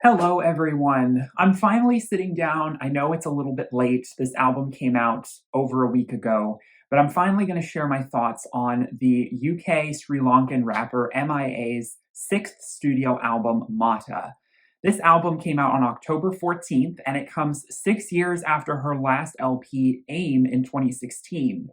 Hello, everyone. I'm finally sitting down. I know it's a little bit late. This album came out over a week ago, but I'm finally going to share my thoughts on the UK Sri Lankan rapper M.I.A.'s sixth studio album, M.I.A. This album came out on October 14th, and it comes 6 years after her last LP, AIM, in 2016.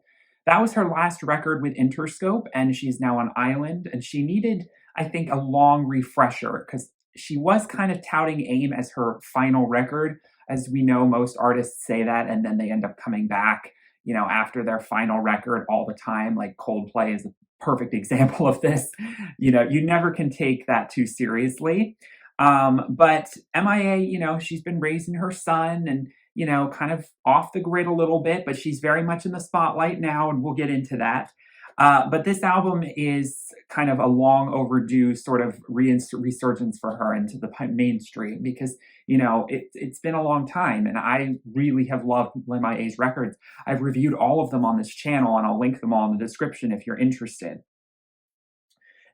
That was her last record with Interscope, and she's now on Island, and she needed, I think, a long refresher because she was kind of touting AIM as her final record. As we know, most artists say that, and then they end up coming back, after their final record all the time. Like Coldplay is a perfect example of this. You never can take that too seriously. But MIA, she's been raising her son and, kind of off the grid a little bit, but she's very much in the spotlight now, and we'll get into that. But this album is kind of a long overdue sort of resurgence for her into the mainstream because, it's been a long time and I really have loved M.I.A.'s records. I've reviewed all of them on this channel and I'll link them all in the description if you're interested.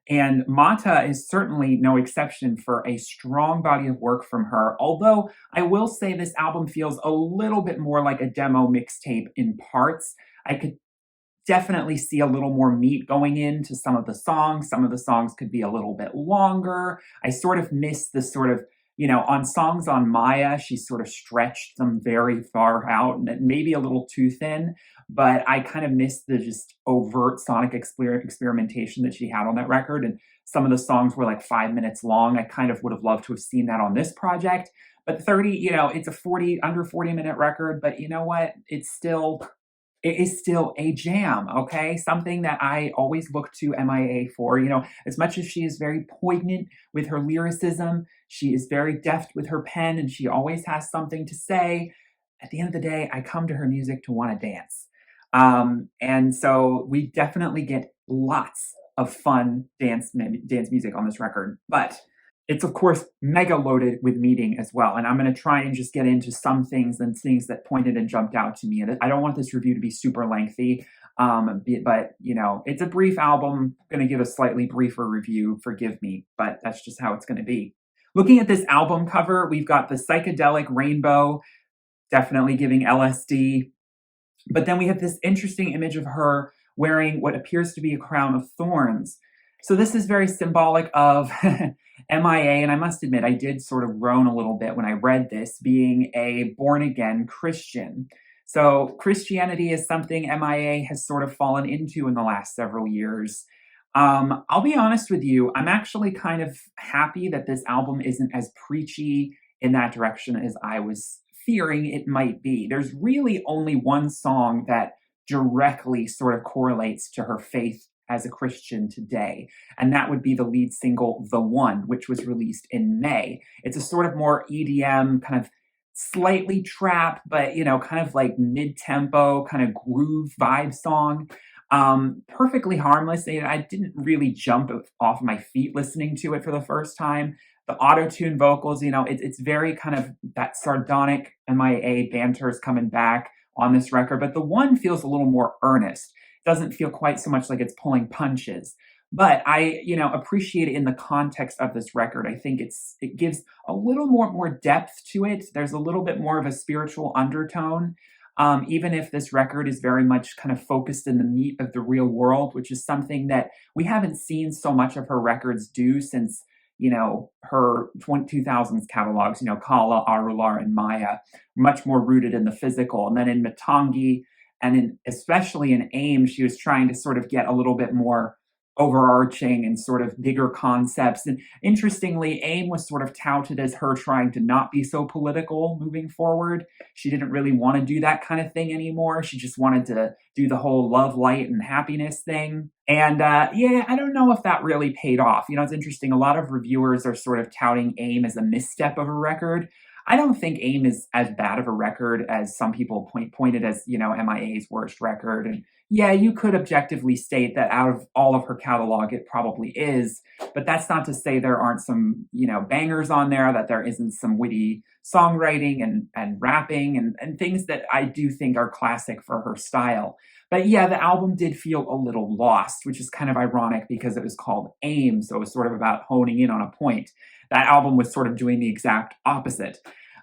And M.I.A. is certainly no exception for a strong body of work from her, although I will say this album feels a little bit more like a demo mixtape in parts. I could definitely see a little more meat going into some of the songs. Some of the songs could be a little bit longer. I sort of miss the sort of, on songs on M.I.A., she sort of stretched them very far out and maybe a little too thin, but I kind of miss the just overt sonic experimentation that she had on that record. And some of the songs were like 5 minutes long. I kind of would have loved to have seen that on this project. But 30, it's a under 40-minute record, but you know what? It is still a jam, okay? Something that I always look to M.I.A. for. As much as she is very poignant with her lyricism, she is very deft with her pen, and she always has something to say. At the end of the day, I come to her music to want to dance. And so we definitely get lots of fun dance music on this record. But it's, of course, mega loaded with meaning as well. And I'm going to try and just get into some things and things that pointed and jumped out to me. And I don't want this review to be super lengthy, but, it's a brief album. I'm going to give a slightly briefer review. Forgive me, but that's just how it's going to be. Looking at this album cover, we've got the psychedelic rainbow, definitely giving LSD. But then we have this interesting image of her wearing what appears to be a crown of thorns. So this is very symbolic of M.I.A., and I must admit, I did sort of groan a little bit when I read this, being a born-again Christian. So Christianity is something M.I.A. has sort of fallen into in the last several years. I'll be honest with you, I'm actually kind of happy that this album isn't as preachy in that direction as I was fearing it might be. There's really only one song that directly sort of correlates to her faith as a Christian today, and that would be the lead single, The One, which was released in May. It's a sort of more EDM, kind of slightly trap, but, kind of like mid-tempo, kind of groove vibe song. Perfectly harmless. I didn't really jump off my feet listening to it for the first time. The auto-tune vocals, it's very kind of that sardonic M.I.A. banter is coming back on this record, but The One feels a little more earnest. Doesn't feel quite so much like it's pulling punches. But I, appreciate it in the context of this record. I think it gives a little more depth to it. There's a little bit more of a spiritual undertone, even if this record is very much kind of focused in the meat of the real world, which is something that we haven't seen so much of her records do since, her 2000s catalogs, Kala, Arular, and Maya, much more rooted in the physical. And then in Matangi, and especially in AIM, she was trying to sort of get a little bit more overarching and sort of bigger concepts. And interestingly, AIM was sort of touted as her trying to not be so political moving forward. She didn't really want to do that kind of thing anymore. She just wanted to do the whole love, light, and happiness thing. And I don't know if that really paid off. It's interesting. A lot of reviewers are sort of touting AIM as a misstep of a record. I don't think AIM is as bad of a record as some people pointed as, M.I.A.'s worst record. And, Yeah, you could objectively state that out of all of her catalog, it probably is, but that's not to say there aren't some, bangers on there, that there isn't some witty songwriting and rapping and things that I do think are classic for her style. But yeah, the album did feel a little lost, which is kind of ironic because it was called AIM, so it was sort of about honing in on a point. That album was sort of doing the exact opposite.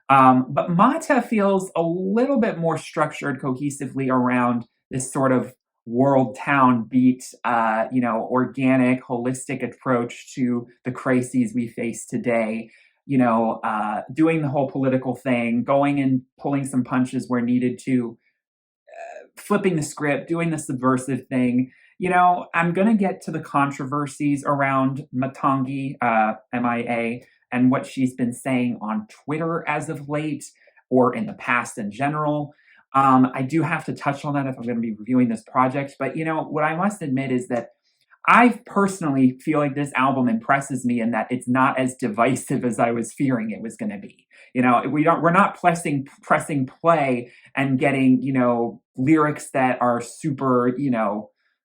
But Mata feels a little bit more structured cohesively around this sort of world town beat, organic, holistic approach to the crises we face today. Doing the whole political thing, going and pulling some punches where needed to, flipping the script, doing the subversive thing. I'm going to get to the controversies around Matangi, M.I.A, and what she's been saying on Twitter as of late or in the past in general. I do have to touch on that if I'm going to be reviewing this project. But, what I must admit is that I personally feel like this album impresses me in that it's not as divisive as I was fearing it was going to be. We're not pressing play and getting, lyrics that are super,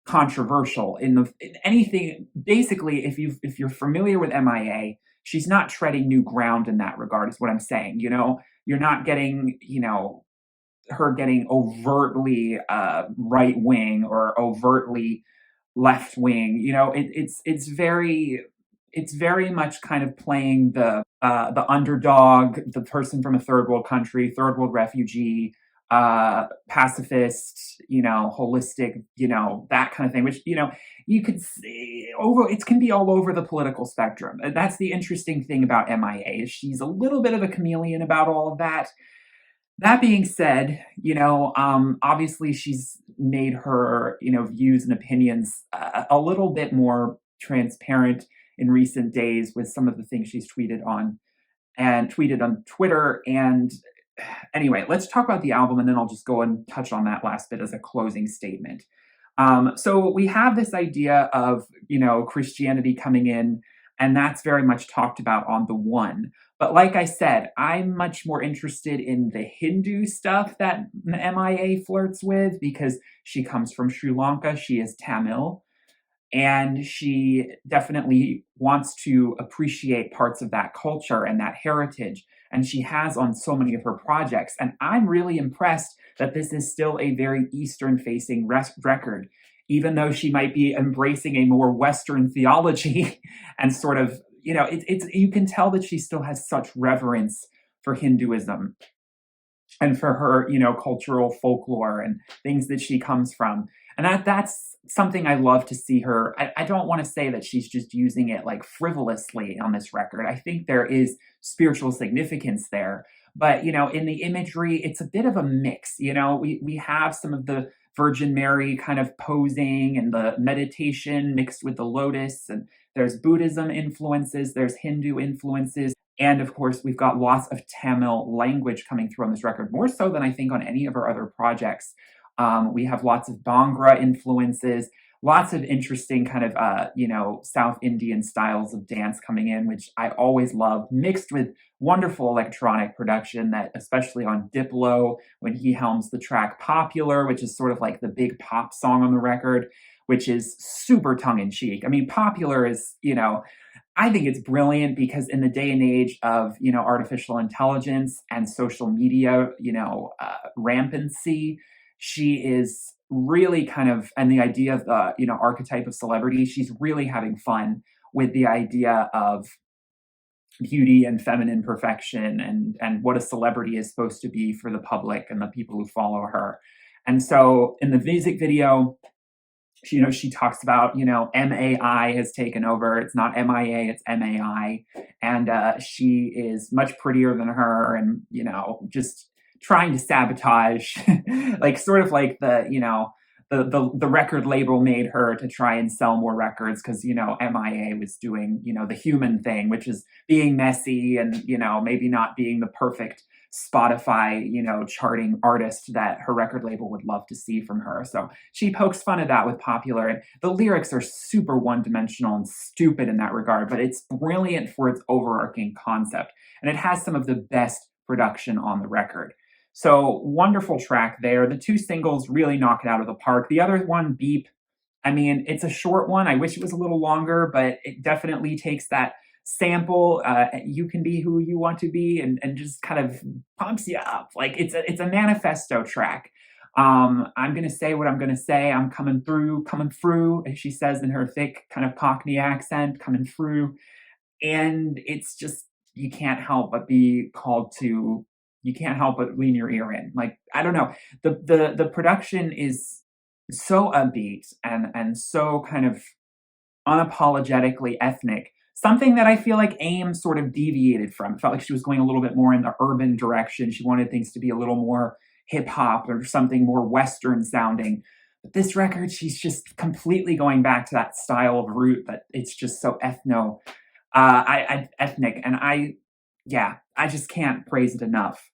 controversial in anything. Basically, if you're familiar with MIA, she's not treading new ground in that regard, is what I'm saying. You're not getting, her getting overtly right wing or overtly left wing. It's very much kind of playing the underdog, the person from a third world country, third world refugee, pacifist, holistic, that kind of thing. Which you could see over. It can be all over the political spectrum. That's the interesting thing about MIA is she's a little bit of a chameleon about all of that. That being said, obviously she's made her, views and opinions a little bit more transparent in recent days with some of the things she's tweeted on Twitter. And anyway, let's talk about the album and then I'll just go and touch on that last bit as a closing statement. So we have this idea of, Christianity coming in, and that's very much talked about on the one. But like I said, I'm much more interested in the Hindu stuff that MIA flirts with because she comes from Sri Lanka. She is Tamil. And she definitely wants to appreciate parts of that culture and that heritage. And she has on so many of her projects. And I'm really impressed that this is still a very Eastern facing record, even though she might be embracing a more Western theology and sort of, you can tell that she still has such reverence for Hinduism and for her, cultural folklore and things that she comes from. And that's something I love to see her. I don't want to say that she's just using it like frivolously on this record. I think there is spiritual significance there. But, in the imagery, it's a bit of a mix. We have some of the Virgin Mary kind of posing and the meditation mixed with the lotus. And there's Buddhism influences, there's Hindu influences. And of course, we've got lots of Tamil language coming through on this record, more so than I think on any of her other projects. We have lots of Bhangra influences, lots of interesting kind of, South Indian styles of dance coming in, which I always love, mixed with wonderful electronic production that, especially on Diplo, when he helms the track Popular, which is sort of like the big pop song on the record, which is super tongue-in-cheek. I mean, Popular is, I think it's brilliant because in the day and age of, artificial intelligence and social media, rampancy, she is really kind of, and the idea of the, archetype of celebrity, she's really having fun with the idea of beauty and feminine perfection and what a celebrity is supposed to be for the public and the people who follow her. And so in the music video, she talks about, M.A.I has taken over. It's not M.I.A, it's M.A.I. And she is much prettier than her and, just trying to sabotage, like sort of like the record label made her to try and sell more records because, MIA was doing, the human thing, which is being messy and, maybe not being the perfect Spotify, charting artist that her record label would love to see from her. So she pokes fun at that with Popular. And the lyrics are super one-dimensional and stupid in that regard, but it's brilliant for its overarching concept. And it has some of the best production on the record. So wonderful track there. The two singles really knock it out of the park. The other one, Beep, I mean, it's a short one. I wish it was a little longer, but it definitely takes that sample, you can be who you want to be, and just kind of pumps you up. Like it's a manifesto track. I'm gonna say what I'm gonna say. I'm coming through, as she says in her thick kind of Cockney accent, coming through. And it's just, you can't help but be called to, you can't help but lean your ear in. Like, I don't know. The production is so upbeat and so kind of unapologetically ethnic. Something that I feel like AIM sort of deviated from. It felt like she was going a little bit more in the urban direction. She wanted things to be a little more hip hop or something more Western sounding. But this record, she's just completely going back to that style of root that it's just so ethnic, and yeah, I just can't praise it enough.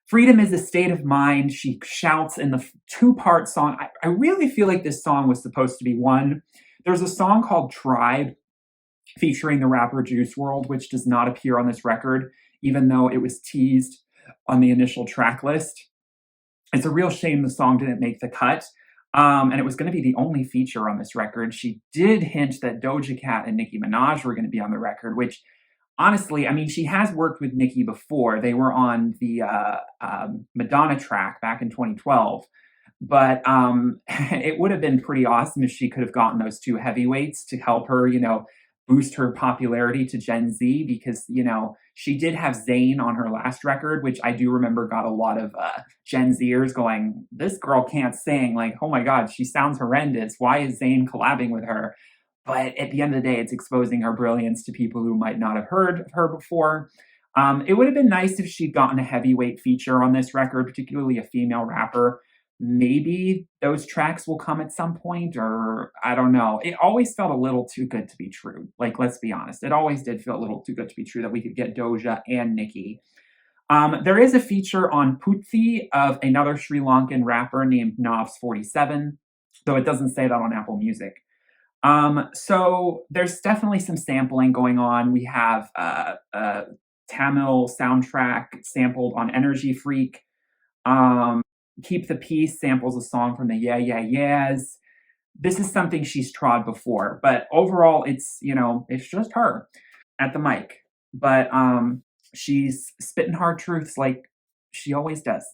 Freedom is a state of mind. She shouts in the two-part song. I really feel like this song was supposed to be one. There's a song called Tribe featuring the rapper Juice WRLD, which does not appear on this record, even though it was teased on the initial track list. It's a real shame the song didn't make the cut. And it was going to be the only feature on this record. She did hint that Doja Cat and Nicki Minaj were going to be on the record, which honestly, I mean, she has worked with Nicki before. They were on the Madonna track back in 2012. But it would have been pretty awesome if she could have gotten those two heavyweights to help her, boost her popularity to Gen Z, because, she did have Zayn on her last record, which I do remember got a lot of Gen Zers going, this girl can't sing. Like, oh my God, she sounds horrendous. Why is Zayn collabing with her? But at the end of the day, it's exposing her brilliance to people who might not have heard of her before. It would have been nice if she'd gotten a heavyweight feature on this record, particularly a female rapper. Maybe those tracks will come at some point, or I don't know. It always felt a little too good to be true. Like, let's be honest. It always did feel a little too good to be true that we could get Doja and Nicki. There is a feature on Puthi of another Sri Lankan rapper named Novs47, though it doesn't say that on Apple Music. So there's definitely some sampling going on. We have a Tamil soundtrack sampled on Energy Freak. Keep the Peace samples a song from the Yeah Yeah Yeahs. This is something she's trod before, but overall it's just her at the mic. But she's spitting hard truths like she always does.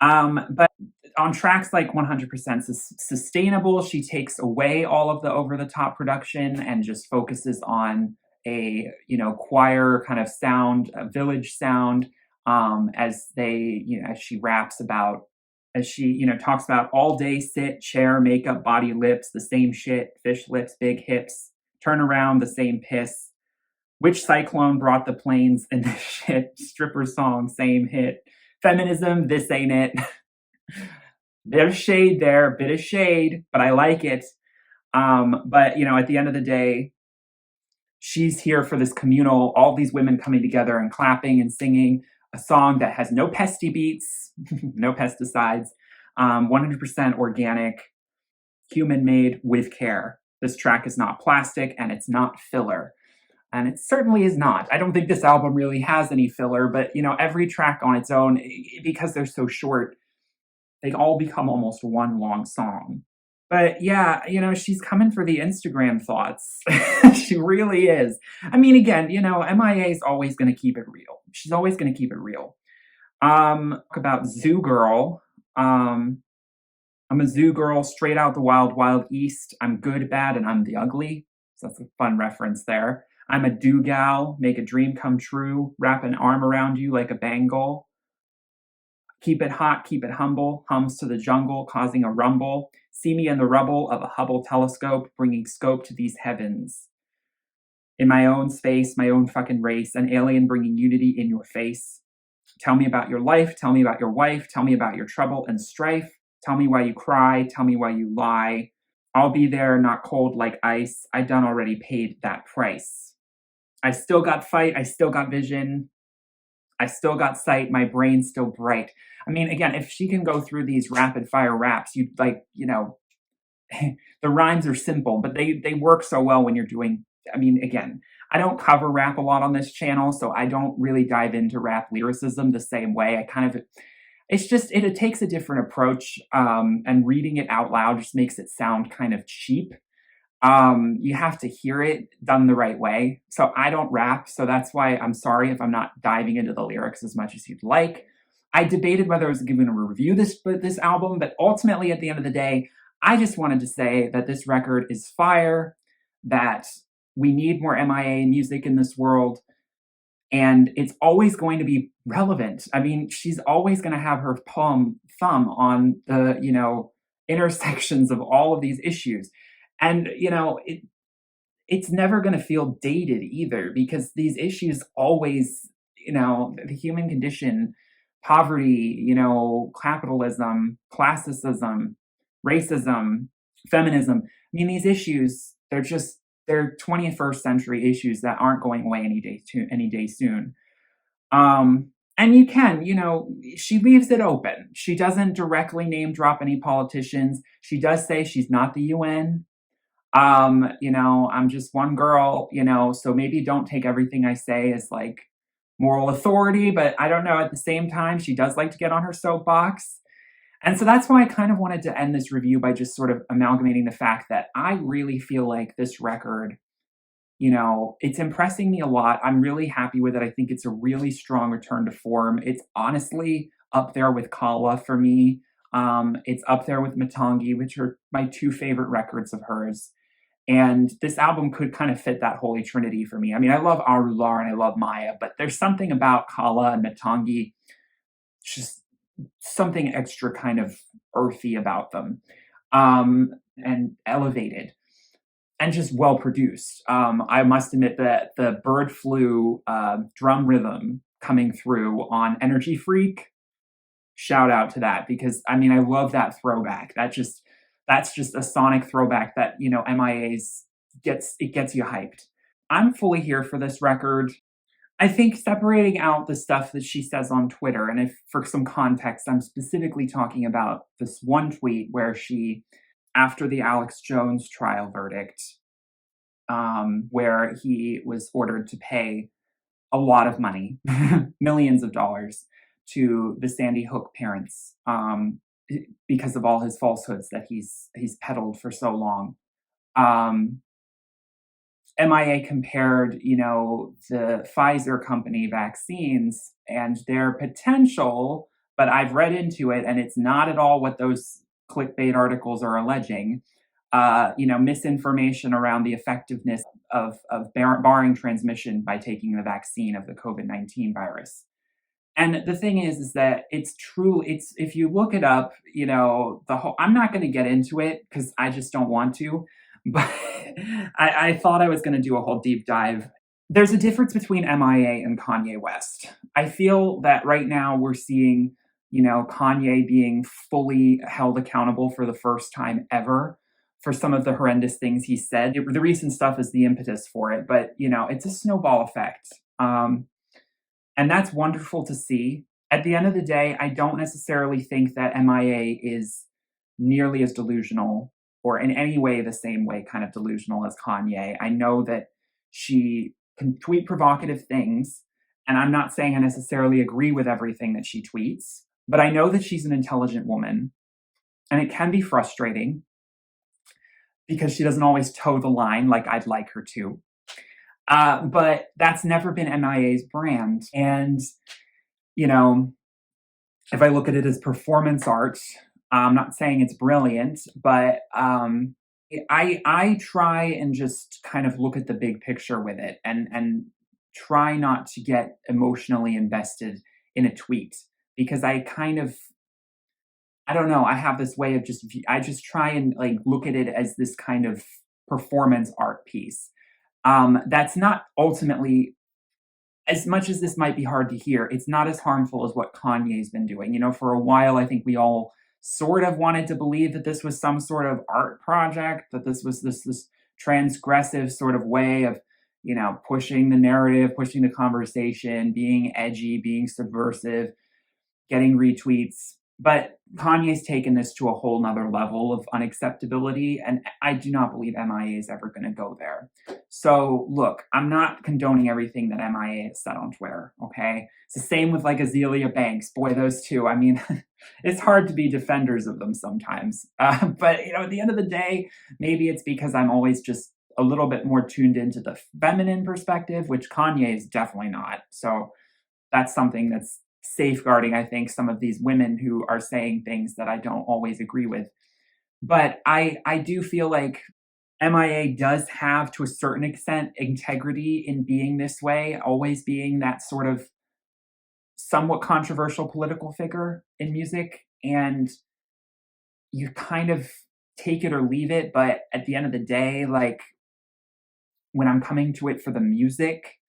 But on tracks like 100% Sustainable, she takes away all of the over-the-top production and just focuses on a choir kind of sound, a village sound, as as she raps about, as she talks about all day sit, chair, makeup, body, lips, the same shit, fish lips, big hips, turn around, the same piss. Which cyclone brought the planes and the shit? Stripper song, same hit. Feminism, this ain't it. Bit of shade there, bit of shade, but I like it. But at the end of the day, she's here for this communal, all these women coming together and clapping and singing a song that has no pesty beats, no pesticides, 100% organic, human-made with care. This track is not plastic and it's not filler. And it certainly is not. I don't think this album really has any filler, but every track on its own, because they're so short, they all become almost one long song. But yeah, she's coming for the Instagram thoughts. She really is. I mean, again, M.I.A. is always going to keep it real. She's always going to keep it real. About Zoo Girl. I'm a zoo girl straight out the wild, wild east. I'm good, bad, and I'm the ugly. So that's a fun reference there. I'm a do gal, make a dream come true, wrap an arm around you like a bangle. Keep it hot, keep it humble, hums to the jungle, causing a rumble. See me in the rubble of a Hubble telescope, bringing scope to these heavens. In my own space, my own fucking race, an alien bringing unity in your face. Tell me about your life, tell me about your wife, tell me about your trouble and strife. Tell me why you cry, tell me why you lie. I'll be there, not cold like ice. I done already paid that price. I still got fight, I still got vision. I still got sight, my brain's still bright. I mean, again, if she can go through these rapid fire raps, you'd the rhymes are simple, but they work so well when you're doing, again, I don't cover rap a lot on this channel, so I don't really dive into rap lyricism the same way. it takes a different approach, and reading it out loud just makes it sound kind of cheap. You have to hear it done the right way. So I don't rap, so that's why I'm sorry if I'm not diving into the lyrics as much as you'd like. I debated whether I was going to review this album, but ultimately, at the end of the day, I just wanted to say that this record is fire, that we need more M.I.A. music in this world, and it's always going to be relevant. I mean, she's always going to have her thumb on the, intersections of all of these issues. And, it's never going to feel dated either, because these issues always, the human condition, poverty, capitalism, classicism, racism, feminism. I mean, these issues, they're 21st century issues that aren't going away any day soon. And she leaves it open. She doesn't directly name drop any politicians. She does say she's not the UN. I'm just one girl, so maybe don't take everything I say as like moral authority, but I don't know, at the same time, she does like to get on her soapbox. And so that's why I kind of wanted to end this review by just sort of amalgamating the fact that I really feel like this record, it's impressing me a lot. I'm really happy with it. I think it's a really strong return to form. It's honestly up there with Kala for me. It's up there with Matangi, which are my two favorite records of hers. And this album could kind of fit that holy trinity for me. I mean, I love Arular and I love M.I.A, but there's something about Kala and Matangi, just something extra kind of earthy about them, and elevated, and just well produced. I must admit that the bird flu drum rhythm coming through on Energy Freak, shout out to that, because I mean, I love that throwback. That's just a sonic throwback that, M.I.A.'s gets you hyped. I'm fully here for this record. I think separating out the stuff that she says on Twitter, and if for some context, I'm specifically talking about this one tweet where she, after the Alex Jones trial verdict, where he was ordered to pay a lot of money, millions of dollars, to the Sandy Hook parents, because of all his falsehoods that he's peddled for so long. M.I.A. compared, the Pfizer company vaccines and their potential, but I've read into it and it's not at all what those clickbait articles are alleging. Misinformation around the effectiveness of barring transmission by taking the vaccine of the COVID-19 virus. And the thing is that it's true. If you look it up, I'm not going to get into it because I just don't want to, but I thought I was going to do a whole deep dive. There's a difference between M.I.A. and Kanye West. I feel that right now we're seeing, Kanye being fully held accountable for the first time ever for some of the horrendous things he said. The recent stuff is the impetus for it, but, it's a snowball effect. And that's wonderful to see. At the end of the day, I don't necessarily think that M.I.A. is nearly as delusional or in any way the same way kind of delusional as Kanye. I know that she can tweet provocative things, and I'm not saying I necessarily agree with everything that she tweets, but I know that she's an intelligent woman, and it can be frustrating because she doesn't always toe the line like I'd like her to. But that's never been M.I.A.'s brand. And, if I look at it as performance art, I'm not saying it's brilliant, but I try and just kind of look at the big picture with it and try not to get emotionally invested in a tweet, because I don't know, I have this way of I just try and like look at it as this kind of performance art piece. That's not ultimately, as much as this might be hard to hear, it's not as harmful as what Kanye's been doing. For a while, I think we all sort of wanted to believe that this was some sort of art project, that this was this transgressive sort of way of, pushing the narrative, pushing the conversation, being edgy, being subversive, getting retweets. But Kanye's taken this to a whole nother level of unacceptability, and I do not believe M.I.A. is ever going to go there. So, look, I'm not condoning everything that M.I.A. has said on Twitter, okay? It's the same with like Azealia Banks. Boy, those two, I mean, it's hard to be defenders of them sometimes. But, at the end of the day, maybe it's because I'm always just a little bit more tuned into the feminine perspective, which Kanye is definitely not. So, that's something that's safeguarding, I think, some of these women who are saying things that I don't always agree with. But I do feel like MIA does have, to a certain extent, integrity in being this way, always being that sort of somewhat controversial political figure in music. And you kind of take it or leave it. But at the end of the day, like when I'm coming to it for the music,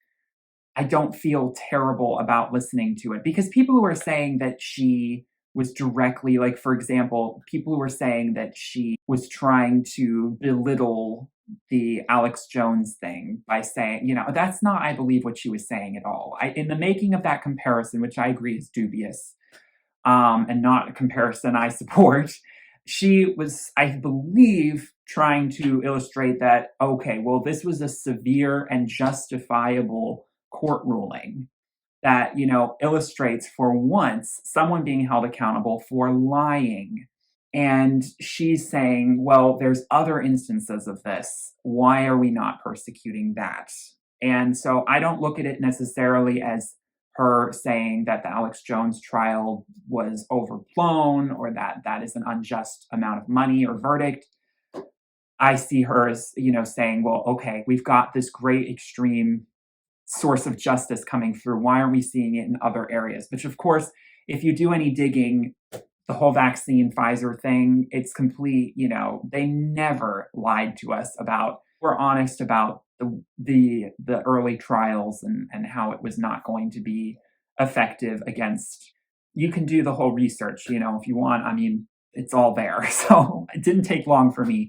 I don't feel terrible about listening to it, because people who are saying that she was directly, like, for example, people who are saying that she was trying to belittle the Alex Jones thing by saying, that's not, I believe, what she was saying at all. In the making of that comparison, which I agree is dubious, and not a comparison I support, she was, I believe, trying to illustrate that, okay, well, this was a severe and justifiable court ruling that, illustrates for once someone being held accountable for lying. And she's saying, well, there's other instances of this. Why are we not persecuting that? And so I don't look at it necessarily as her saying that the Alex Jones trial was overblown or that that is an unjust amount of money or verdict. I see her as, saying, well, okay, we've got this great extreme source of justice coming through. Why aren't we seeing it in other areas? Which, of course, if you do any digging, the whole vaccine Pfizer thing, it's complete, they never lied to us about, we're honest about the early trials and how it was not going to be effective against, you can do the whole research, if you want. I mean, it's all there. So it didn't take long for me.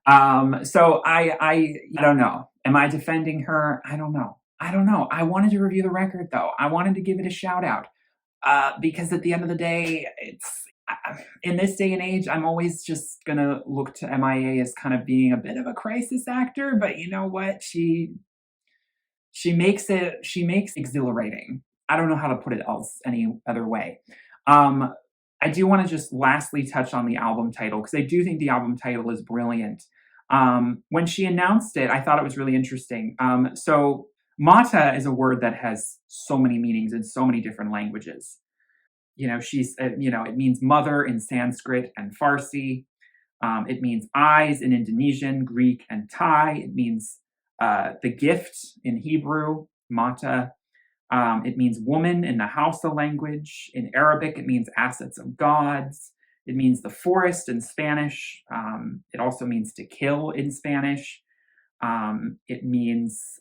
So I don't know. Am I defending her? I don't know. I wanted to review the record though. I wanted to give it a shout out. Because at the end of the day, it's in this day and age, I'm always just gonna look to MIA as kind of being a bit of a crisis actor. But you know what? She makes exhilarating. I don't know how to put it else any other way. Um, I do want to just lastly touch on the album title, because I do think the album title is brilliant. When she announced it, I thought it was really interesting. So Mata is a word that has so many meanings in so many different languages. It means mother in Sanskrit and Farsi. It means eyes in Indonesian, Greek, and Thai. It means the gift in Hebrew, mata. It means woman in the Hausa language. In Arabic, it means assets of gods. It means the forest in Spanish. It also means to kill in Spanish. It means,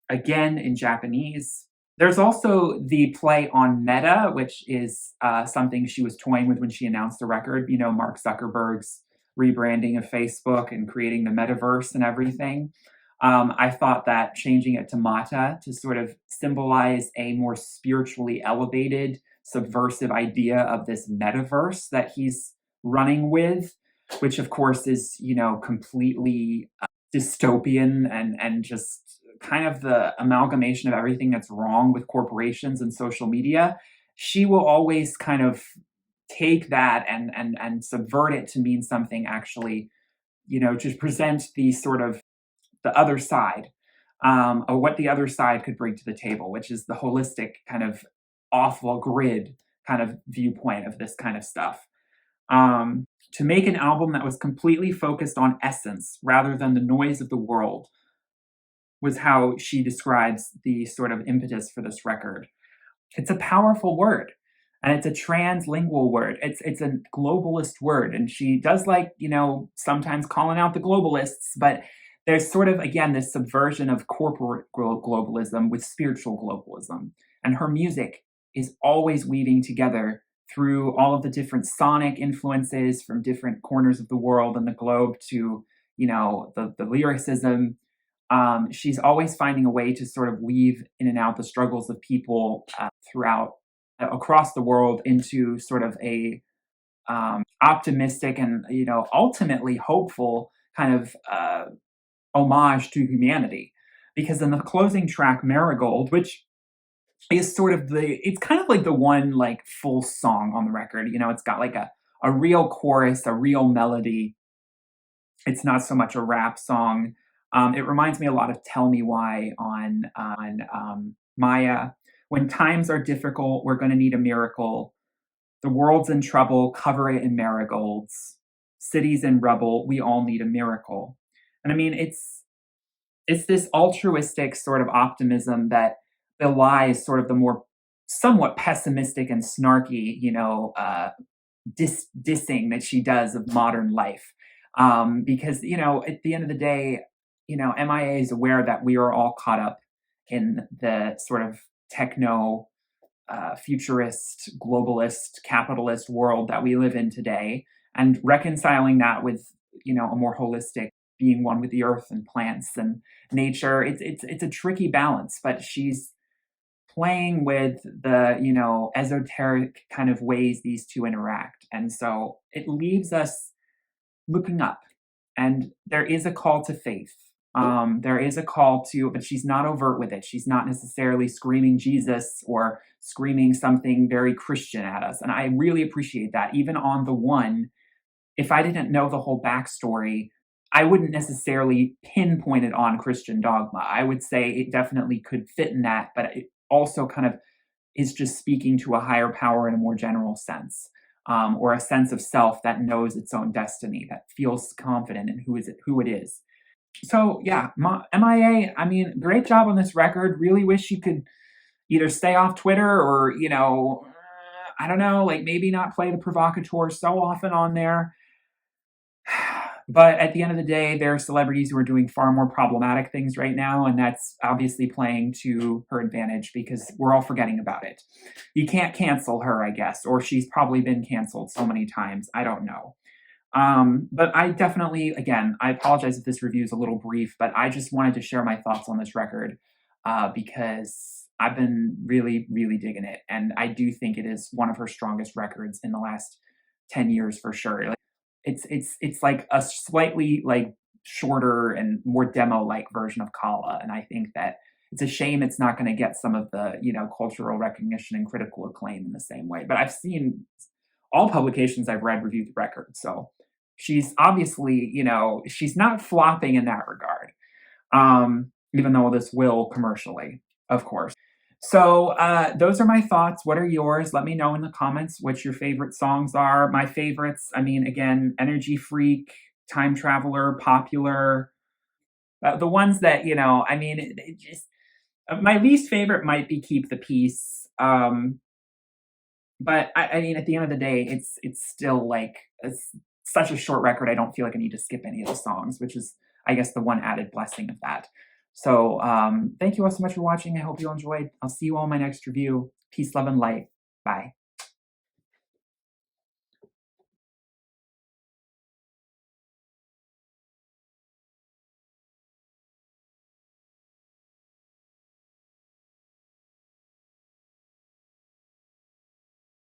again, in Japanese. There's also the play on meta, which is something she was toying with when she announced the record. Mark Zuckerberg's rebranding of Facebook and creating the metaverse and everything. I thought that changing it to mata to sort of symbolize a more spiritually elevated, subversive idea of this metaverse that he's running with, which of course is, completely dystopian and just kind of the amalgamation of everything that's wrong with corporations and social media. She will always kind of take that and subvert it to mean something actually, to present the sort of the other side, or what the other side could bring to the table, which is the holistic kind of awful grid kind of viewpoint of this kind of stuff. To make an album that was completely focused on essence rather than the noise of the world was how she describes the sort of impetus for this record. It's a powerful word, and it's a translingual word. It's a globalist word, and she does like, sometimes calling out the globalists, but there's sort of, again, this subversion of corporate globalism with spiritual globalism. And her music is always weaving together through all of the different sonic influences from different corners of the world and the globe to, the lyricism. She's always finding a way to sort of weave in and out the struggles of people throughout across the world into sort of a optimistic and ultimately hopeful kind of homage to humanity. Because in the closing track, Marigold, which is sort of it's kind of like the one like full song on the record. It's got like a real chorus, a real melody. It's not so much a rap song. It reminds me a lot of "Tell Me Why" on M.I.A. When times are difficult, we're going to need a miracle. The world's in trouble, cover it in marigolds. Cities in rubble, we all need a miracle. And I mean, it's this altruistic sort of optimism that belies sort of the more somewhat pessimistic and snarky, dissing that she does of modern life. Because, at the end of the day, M.I.A. is aware that we are all caught up in the sort of techno futurist, globalist, capitalist world that we live in today, and reconciling that with a more holistic being one with the earth and plants and nature. It's a tricky balance, but she's playing with the esoteric kind of ways these two interact, and so it leaves us looking up. And there is a call to faith. There is a call to, but she's not overt with it. She's not necessarily screaming Jesus or screaming something very Christian at us. And I really appreciate that. Even on the one, if I didn't know the whole backstory, I wouldn't necessarily pinpoint it on Christian dogma. I would say it definitely could fit in that, but it also kind of is just speaking to a higher power in a more general sense, or a sense of self that knows its own destiny, that feels confident in who it is. So yeah, M.I.A. I mean, great job on this record. Really wish you could either stay off Twitter or I don't know, like maybe not play the provocateur so often on there. But at the end of the day, there are celebrities who are doing far more problematic things right now, and that's obviously playing to her advantage because we're all forgetting about it. You can't cancel her, I guess, or she's probably been canceled so many times. I don't know. But I definitely, again, I apologize if this review is a little brief, but I just wanted to share my thoughts on this record because I've been really, really digging it. And I do think it is one of her strongest records in the last 10 years for sure. Like, it's like a slightly like shorter and more demo-like version of Kala. And I think that it's a shame it's not going to get some of the, cultural recognition and critical acclaim in the same way. But I've seen all publications I've read review the record. So she's obviously, she's not flopping in that regard. Even though this will commercially, of course. So those are my thoughts. What are yours? Let me know in the comments what your favorite songs are. My favorites, I mean, again, Energy Freak, Time Traveler, Popular. The ones that, I mean, it just, my least favorite might be Keep the Peace. But I mean, at the end of the day, it's still like it's such a short record. I don't feel like I need to skip any of the songs, which is, I guess, the one added blessing of that. So thank you all so much for watching. I hope you all enjoyed. I'll see you all in my next review. Peace, love, and light. Bye.